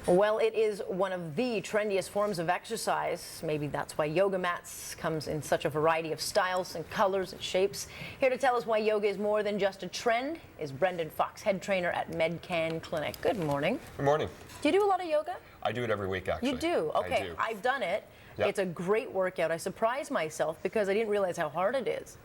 Well, it is one of the trendiest forms of exercise. Maybe that's why yoga mats comes in such a variety of styles and colors and shapes. Here to tell us why yoga is more than just a trend is Brendan Fox, head trainer at MedCan Clinic. Good morning. Good morning. Do you do a lot of yoga? I do it every week, actually. You do? Okay. I do. I've done it. Yep. It's a great workout. I surprised myself because I didn't realize how hard it is.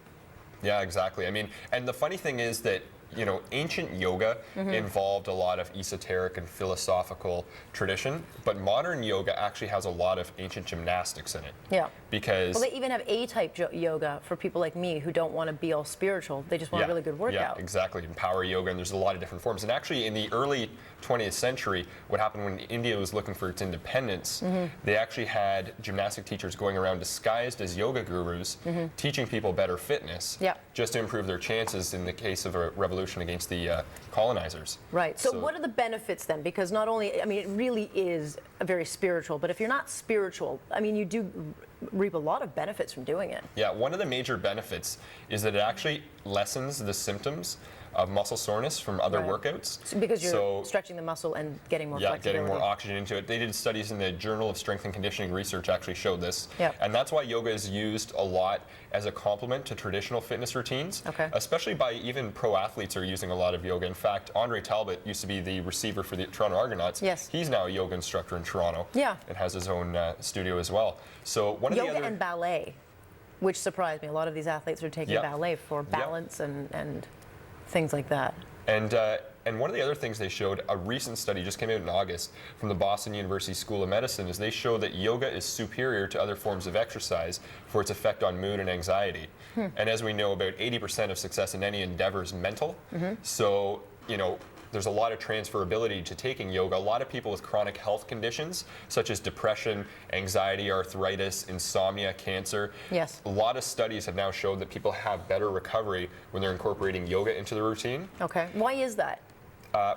Yeah, exactly. I mean, and the funny thing is that, you know, ancient yoga involved a lot of esoteric and philosophical tradition, but modern yoga actually has a lot of ancient gymnastics in it. Yeah. Because Well, they even have A-type yoga for people like me who don't want to be all spiritual. They just want a really good workout. Yeah, exactly. And power yoga, and there's a lot of different forms. And actually, in the early 20th century, what happened when India was looking for its independence, they actually had gymnastic teachers going around disguised as yoga gurus, teaching people better fitness, just to improve their chances in the case of a revolution against the colonizers. Right. So what are the benefits then? Because not only, I mean, it really is very spiritual, but if you're not spiritual, I mean, you do reap a lot of benefits from doing it. Yeah, one of the major benefits is that it actually lessens the symptoms of muscle soreness from other workouts. So because you're stretching the muscle and getting more flexibility. Getting more oxygen into it. They did studies in the Journal of Strength and Conditioning Research actually showed this. Yep. And that's why yoga is used a lot as a complement to traditional fitness routines. Okay. Especially by even pro athletes are using a lot of yoga. In fact, Andre Talbot used to be the receiver for the Toronto Argonauts. Yes. He's now a yoga instructor in Toronto. Yeah. And has his own studio as well. So one of the other... Yoga and ballet, which surprised me. A lot of these athletes are taking ballet for balance and things like that. And one of the other things they showed, a recent study just came out in August from the Boston University School of Medicine, is they show that yoga is superior to other forms of exercise for its effect on mood and anxiety. And as we know, about 80% of success in any endeavor is mental. So, you know, there's a lot of transferability to taking yoga. A lot of people with chronic health conditions, such as depression, anxiety, arthritis, insomnia, cancer. Yes. A lot of studies have now showed that people have better recovery when they're incorporating yoga into their routine. Okay. Why is that?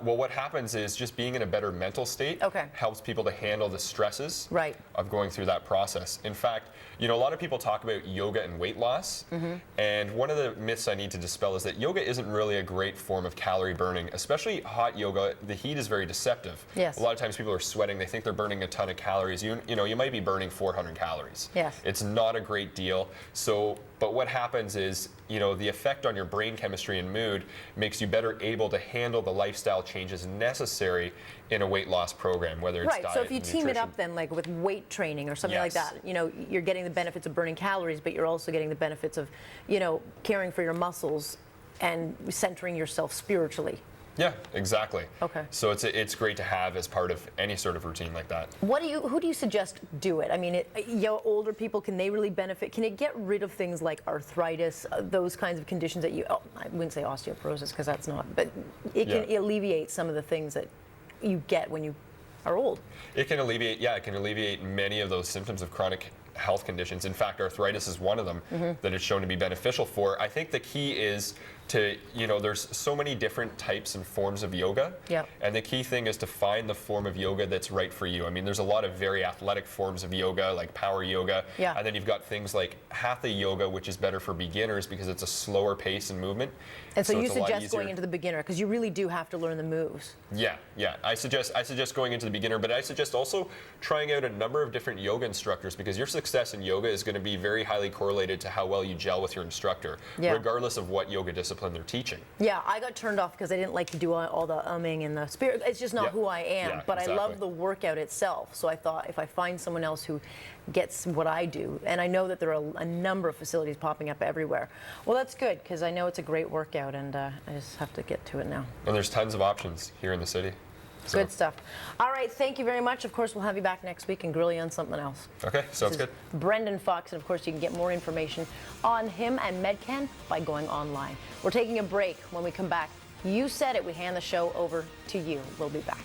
Well, what happens is just being in a better mental state helps people to handle the stresses of going through that process. In fact, you know, a lot of people talk about yoga and weight loss, and one of the myths I need to dispel is that yoga isn't really a great form of calorie burning, especially hot yoga. The heat is very deceptive. Yes. A lot of times people are sweating, they think they're burning a ton of calories. You know, you might be burning 400 calories. Yes. It's not a great deal. So, but what happens is, you know, the effect on your brain chemistry and mood makes you better able to handle the lifestyle changes necessary in a weight loss program, whether it's diet so if you and team nutrition. it up then like with weight training or something like that, you know, you're getting the benefits of burning calories, but you're also getting the benefits of, you know, caring for your muscles and centering yourself spiritually. Yeah, exactly. Okay. So it's great to have as part of any sort of routine like that. Who do you suggest do it? I mean, older people, can they really benefit? Can it get rid of things like arthritis, those kinds of conditions that I wouldn't say osteoporosis because that's not, but it can alleviate some of the things that you get when you are old. It can alleviate many of those symptoms of chronic health conditions. In fact, arthritis is one of them that it's shown to be beneficial for. I think the key is to, you know, there's so many different types and forms of yoga. And the key thing is to find the form of yoga that's right for you. I mean, there's a lot of very athletic forms of yoga, like power yoga. And then you've got things like hatha yoga, which is better for beginners because it's a slower pace and movement. And so you suggest going into the beginner because you really do have to learn the moves. Yeah. I suggest going into the beginner, but I suggest also trying out a number of different yoga instructors because your success in yoga is going to be very highly correlated to how well you gel with your instructor, regardless of what yoga discipline they're teaching. Yeah, I got turned off because I didn't like to do all the umming and the spirit. It's just not who I am, but I love the workout itself. So I thought if I find someone else who gets what I do, and I know that there are a number of facilities popping up everywhere. Well, that's good because I know it's a great workout and I just have to get to it now. And there's tons of options here in the city. So. Good stuff. All right, thank you very much. Of course, we'll have you back next week and grill you on something else. Okay, sounds good. Brendan Fox, and of course, you can get more information on him and MedCan by going online. We're taking a break. When we come back, you said it, we hand the show over to you. We'll be back.